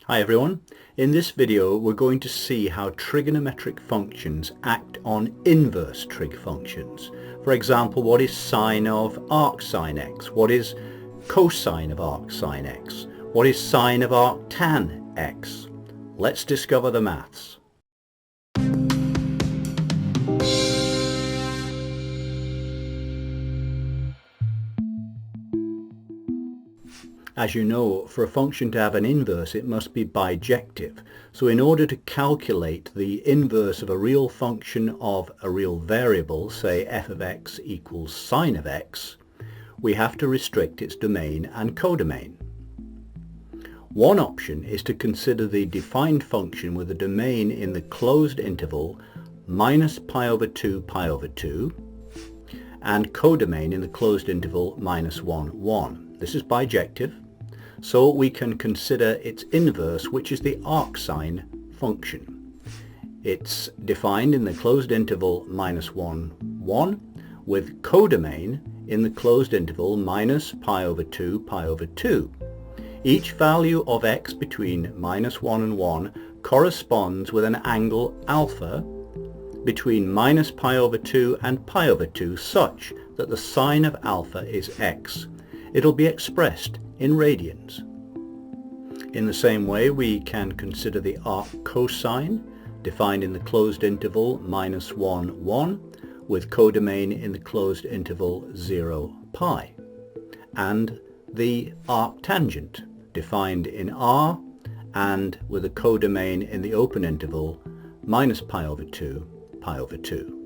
Hi everyone. In this video we're going to see how trigonometric functions act on inverse trig functions. For example, what is sine of arcsin x? What is cosine of arcsin x? What is sine of arctan x? Let's discover the maths. As you know, for a function to have an inverse it must be bijective. So in order to calculate the inverse of a real function of a real variable, say f of x equals sine of x, we have to restrict its domain and codomain. One option is to consider the defined function with a domain in the closed interval minus pi over 2 pi over 2 and codomain in the closed interval minus 1 1. This is bijective. So we can consider its inverse, which is the arcsin function. It's defined in the closed interval minus 1, 1, with codomain in the closed interval minus pi over 2, pi over 2. Each value of x between minus 1 and 1 corresponds with an angle alpha between minus pi over 2 and pi over 2 such that the sine of alpha is x. It'll be expressed in radians. In the same way, we can consider the arc cosine, defined in the closed interval minus 1, 1, with codomain in the closed interval 0, pi, and the arctangent, defined in r and with a codomain in the open interval minus pi over 2, pi over 2.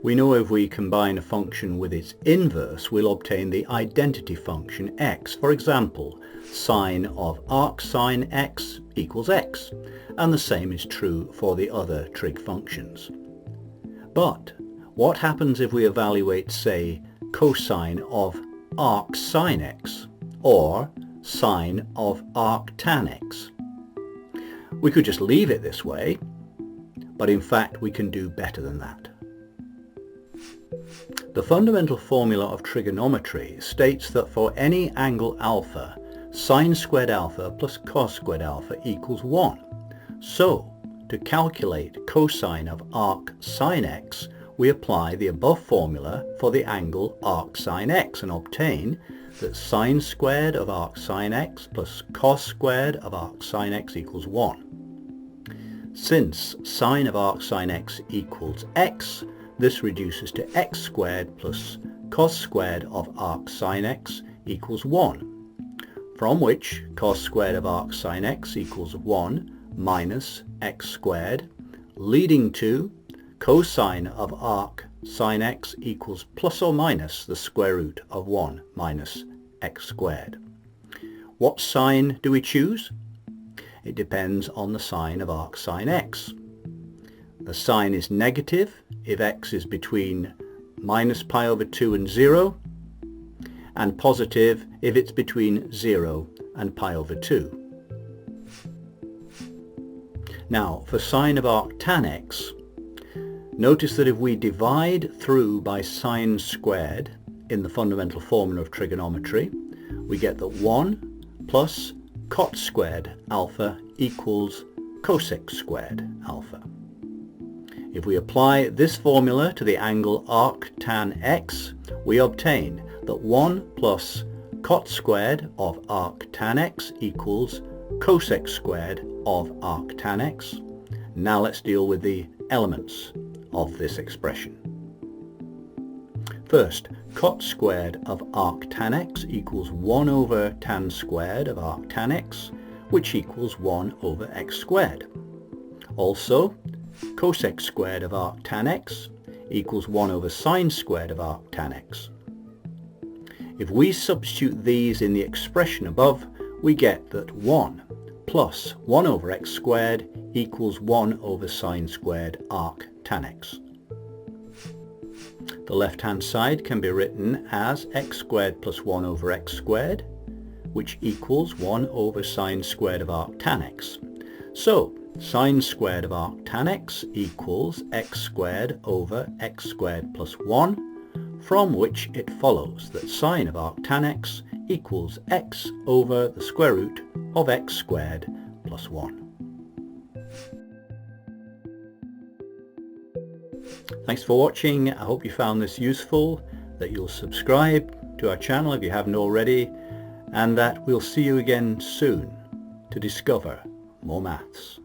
We know if we combine a function with its inverse, we'll obtain the identity function x. For example, sine of arcsin x equals x, and the same is true for the other trig functions. But what happens if we evaluate, say, cosine of arcsin x or sine of arctan x? We could just leave it this way, but in fact we can do better than that. The fundamental formula of trigonometry states that for any angle alpha, sine squared alpha plus cos squared alpha equals 1. So, to calculate cosine of arcsin x, we apply the above formula for the angle arcsin x and obtain that sine squared of arcsin x plus cos squared of arcsin x equals 1. Since sine of arcsin x equals x, this reduces to x squared plus cos squared of arcsin x equals 1, from which cos squared of arcsin x equals 1 minus x squared, leading to cosine of arcsin x equals plus or minus the square root of 1 minus x squared. What sign do we choose? It depends on the sign of arcsin x. The sign is negative if x is between minus pi over 2 and 0, and positive if it's between 0 and pi over 2. Now, for sine of arctan x, notice that if we divide through by sine squared in the fundamental formula of trigonometry, we get that 1 plus cot squared alpha equals cosec squared alpha. If we apply this formula to the angle arctan x, we obtain that 1 plus cot squared of arctan x equals cosec squared of arctan x. Now let's deal with the elements of this expression. First, cot squared of arctan x equals 1 over tan squared of arctan x, which equals 1 over x squared. Also, cosec squared of arctan x equals 1 over sine squared of arctan x. If we substitute these in the expression above, we get that 1 plus 1 over x squared equals 1 over sine squared arctan x. The left-hand side can be written as x squared plus 1 over x squared, which equals 1 over sine squared of arctan x. So, sine squared of arctan x equals x squared over x squared plus 1, from which it follows that sine of arctan x equals x over the square root of x squared plus 1. Thanks for watching. I hope you found this useful, that you'll subscribe to our channel if you haven't already, and that we'll see you again soon to discover more maths.